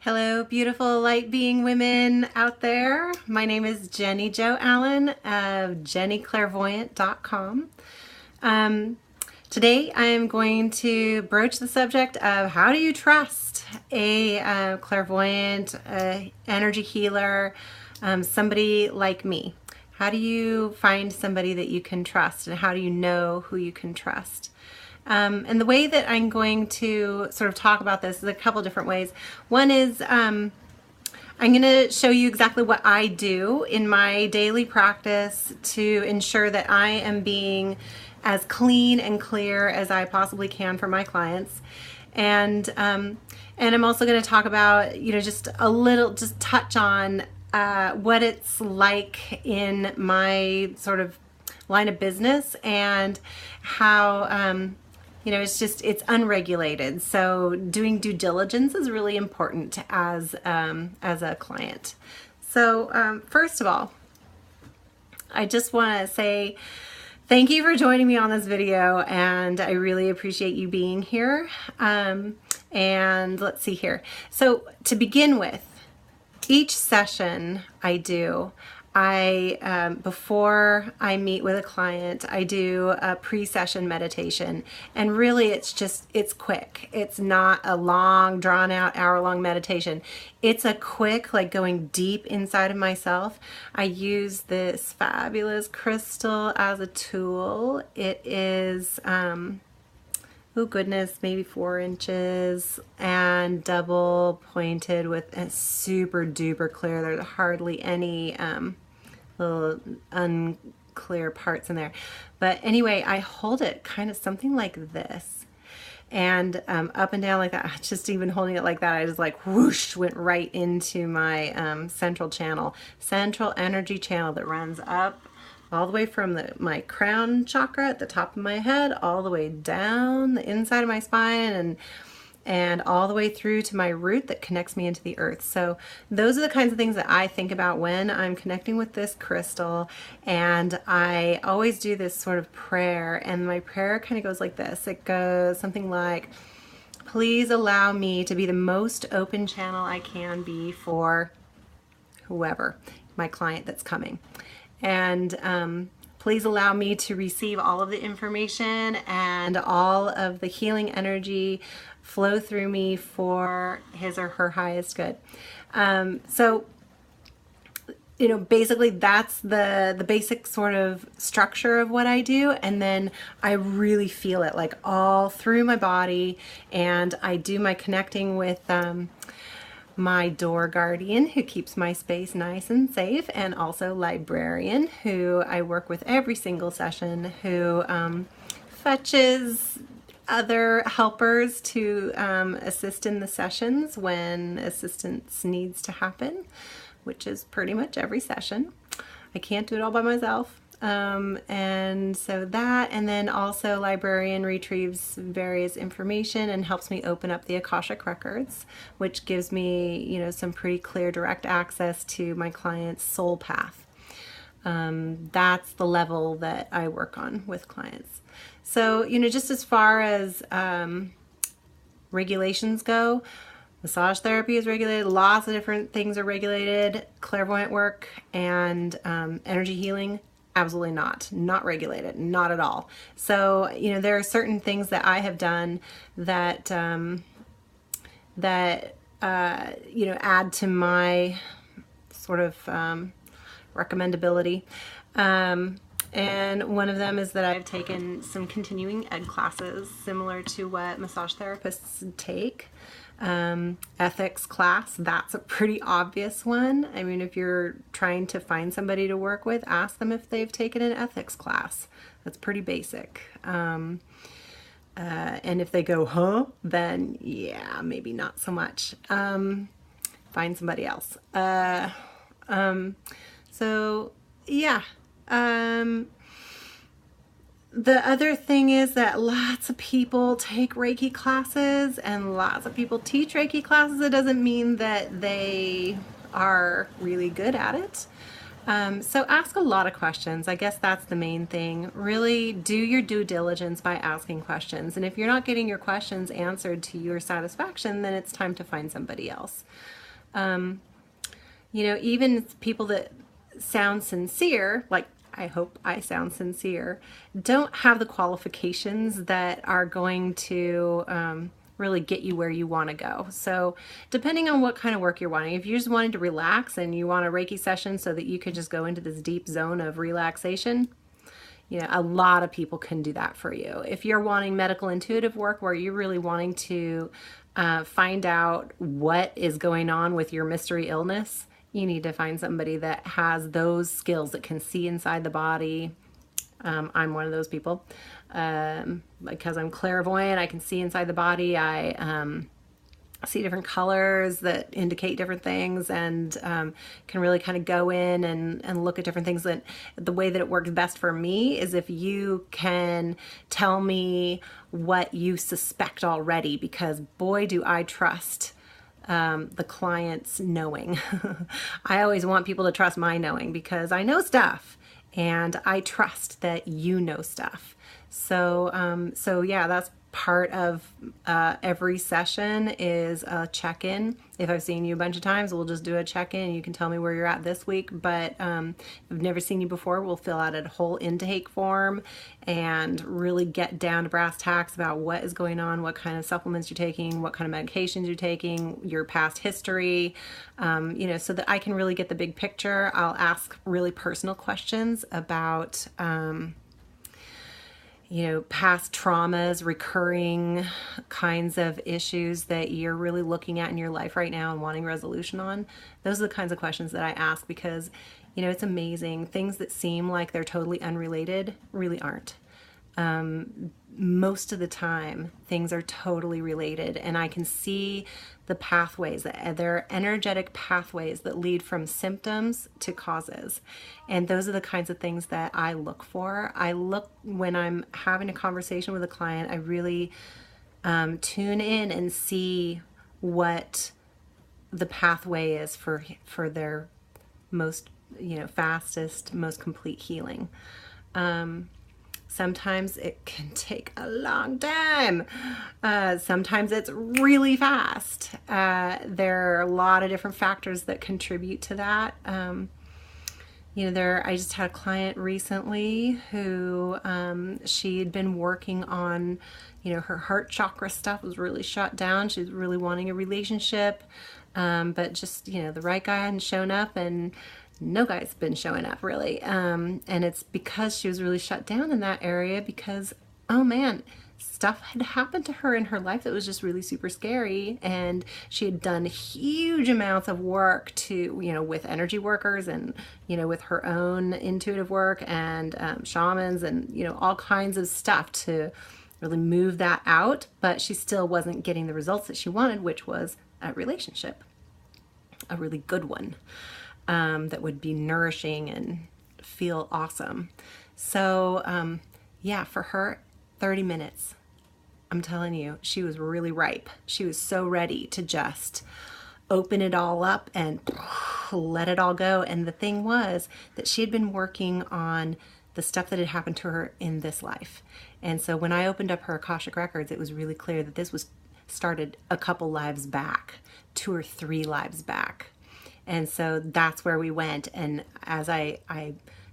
Hello, beautiful light being women out there. My name is Jenny Jo Allen of jennyclairvoyant.com. Today I am going to broach the subject of how do you trust a clairvoyant, energy healer, somebody like me. How do you find somebody that you can trust, and how do you know who you can trust? And the way that I'm going to sort of talk about this is a couple different ways. One is I'm going to show you exactly what I do in my daily practice to ensure that I am being as clean and clear as I possibly can for my clients. And I'm also going to talk about, just touch on what it's like in my sort of line of business and how it's unregulated. So doing due diligence is really important as a client. So first of all, I just want to say thank you for joining me on this video, and I really appreciate you being here. And let's see here. So to begin with, each session I do, before I meet with a client, I do a pre-session meditation, and really it's quick. It's not a long, drawn out, hour-long meditation. It's a quick, like going deep inside of myself. I use this fabulous crystal as a tool. It is, oh goodness, maybe 4 inches and double pointed with a super duper clear. There's hardly any little unclear parts in there. But anyway, I hold it kind of something like this, and up and down like that. Just even holding it like that, I just like whoosh, went right into my central energy channel that runs up all the way from my crown chakra at the top of my head, all the way down the inside of my spine, and all the way through to my root that connects me into the earth. So those are the kinds of things that I think about when I'm connecting with this crystal. And I always do this sort of prayer, and my prayer kind of goes like this. It goes something like, please allow me to be the most open channel I can be for whoever, my client that's coming. And please allow me to receive all of the information and all of the healing energy flow through me for his or her highest good. So basically that's the basic sort of structure of what I do. And then I really feel it like all through my body, and I do my connecting with my door guardian, who keeps my space nice and safe, and also librarian, who I work with every single session, who fetches other helpers to assist in the sessions when assistance needs to happen, which is pretty much every session. I can't do it all by myself. And so that, and then also librarian retrieves various information and helps me open up the Akashic records, which gives me, some pretty clear direct access to my client's soul path. That's the level that I work on with clients. So, just as far as regulations go, massage therapy is regulated, lots of different things are regulated, clairvoyant work and energy healing, absolutely not regulated, not at all. So, there are certain things that I have done that add to my sort of recommendability. And one of them is that I've taken some continuing ed classes similar to what massage therapists take. Ethics class, that's a pretty obvious one. I mean, if you're trying to find somebody to work with, ask them if they've taken an ethics class. That's pretty basic. And if they go, huh, then yeah, maybe not so much. Find somebody else. So yeah. The other thing is that lots of people take Reiki classes and lots of people teach Reiki classes. It doesn't mean that they are really good at it. So ask a lot of questions. I guess that's the main thing. Really do your due diligence by asking questions. And if you're not getting your questions answered to your satisfaction, then it's time to find somebody else. Even people that sound sincere, like I hope I sound sincere, don't have the qualifications that are going to really get you where you want to go. So depending on what kind of work you're wanting, if you're just wanting to relax and you want a Reiki session so that you could just go into this deep zone of relaxation, a lot of people can do that for you. If you're wanting medical intuitive work where you're really wanting to find out what is going on with your mystery illness, you need to find somebody that has those skills, that can see inside the body. I'm one of those people. Because I'm clairvoyant, I can see inside the body. I see different colors that indicate different things, and can really kind of go in and look at different things. That the way that it works best for me is if you can tell me what you suspect already, because boy, do I trust the client's knowing. I always want people to trust my knowing, because I know stuff and I trust that you know stuff. So yeah, that's part of every session is a check-in. If I've seen you a bunch of times, we'll just do a check-in. You can tell me where you're at this week, but if I've never seen you before, we'll fill out a whole intake form and really get down to brass tacks about what is going on, what kind of supplements you're taking, what kind of medications you're taking, your past history, so that I can really get the big picture. I'll ask really personal questions about past traumas, recurring kinds of issues that you're really looking at in your life right now and wanting resolution on. Those are the kinds of questions that I ask, because, it's amazing. Things that seem like they're totally unrelated really aren't. Most of the time, things are totally related, and I can see the pathways. There are energetic pathways that lead from symptoms to causes, and those are the kinds of things that I look for. When I'm having a conversation with a client, I really tune in and see what the pathway is for their most fastest, most complete healing. Sometimes it can take a long time. Sometimes it's really fast. There are a lot of different factors that contribute to that. I just had a client recently who she'd been working on, her heart chakra stuff was really shut down. She was really wanting a relationship, but just, the right guy hadn't shown up, and no guy's been showing up really. And it's because she was really shut down in that area, because, oh man, stuff had happened to her in her life that was just really super scary. And she had done huge amounts of work to, with energy workers and, with her own intuitive work and shamans and, all kinds of stuff to really move that out. But she still wasn't getting the results that she wanted, which was a relationship, a really good one. That would be nourishing and feel awesome. So yeah, for her, 30 minutes. I'm telling you, she was really ripe. She was so ready to just open it all up and let it all go. And the thing was that she had been working on the stuff that had happened to her in this life. And so when I opened up her Akashic Records, it was really clear that this was started a couple lives back, 2 or 3 lives back. And so that's where we went. And as I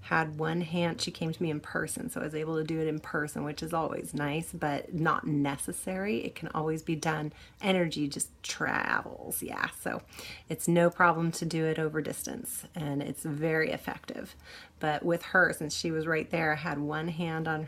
had one hand, she came to me in person, so I was able to do it in person, which is always nice, but not necessary. It can always be done. Energy just travels, yeah. So it's no problem to do it over distance, and it's very effective. But with her, since she was right there, I had one hand on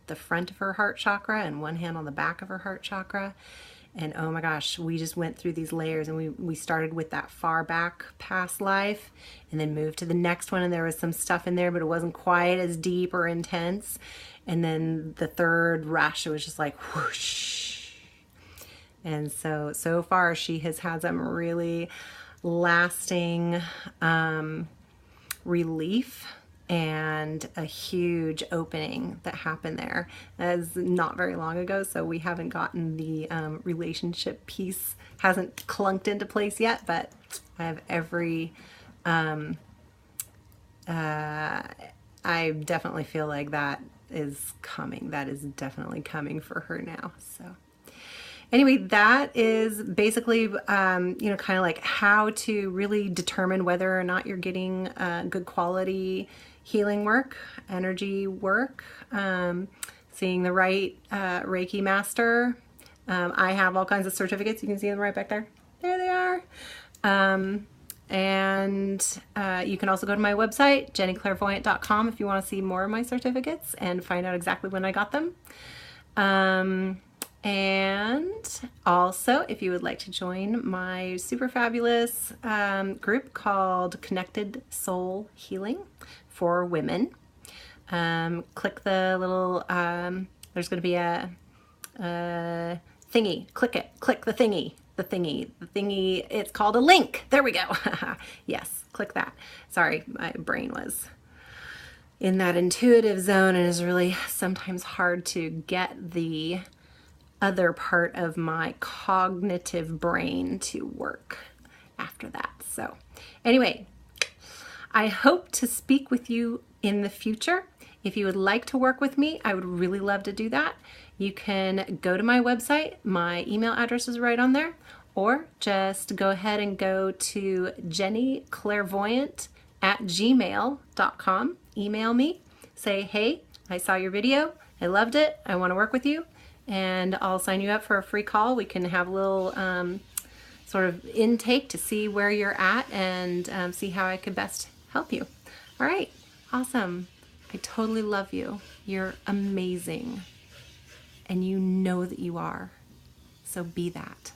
the front of her heart chakra and one hand on the back of her heart chakra. And oh my gosh, we just went through these layers, and we started with that far back past life and then moved to the next one, and there was some stuff in there, but it wasn't quite as deep or intense. And then the third rush, it was just like whoosh. And so far she has had some really lasting relief and a huge opening that happened there. That is not very long ago, so we haven't gotten the relationship piece, hasn't clunked into place yet, but I have every I definitely feel like that is coming. That is definitely coming for her now. So anyway, that is basically, you know, kind of like how to really determine whether or not you're getting good quality healing work, energy work, seeing the right Reiki master. I have all kinds of certificates. You can see them right back there. There they are. And you can also go to my website, jennyclairvoyant.com, if you want to see more of my certificates and find out exactly when I got them. And also, if you would like to join my super fabulous group called Connected Soul Healing for Women, click the little, there's going to be a thingy. Click it. Click the thingy. The thingy. It's called a link. There we go. Yes, click that. Sorry, my brain was in that intuitive zone and is really sometimes hard to get the other part of my cognitive brain to work after that. So anyway, I hope to speak with you in the future. If you would like to work with me, I would really love to do that. You can go to my website. My email address is right on there. Or just go ahead and go to jennyclairvoyant@gmail.com. Email me. Say, hey, I saw your video. I loved it. I want to work with you. And I'll sign you up for a free call. We can have a little sort of intake to see where you're at and see how I could best help you. All right. Awesome. I totally love you. You're amazing. And you know that you are. So be that.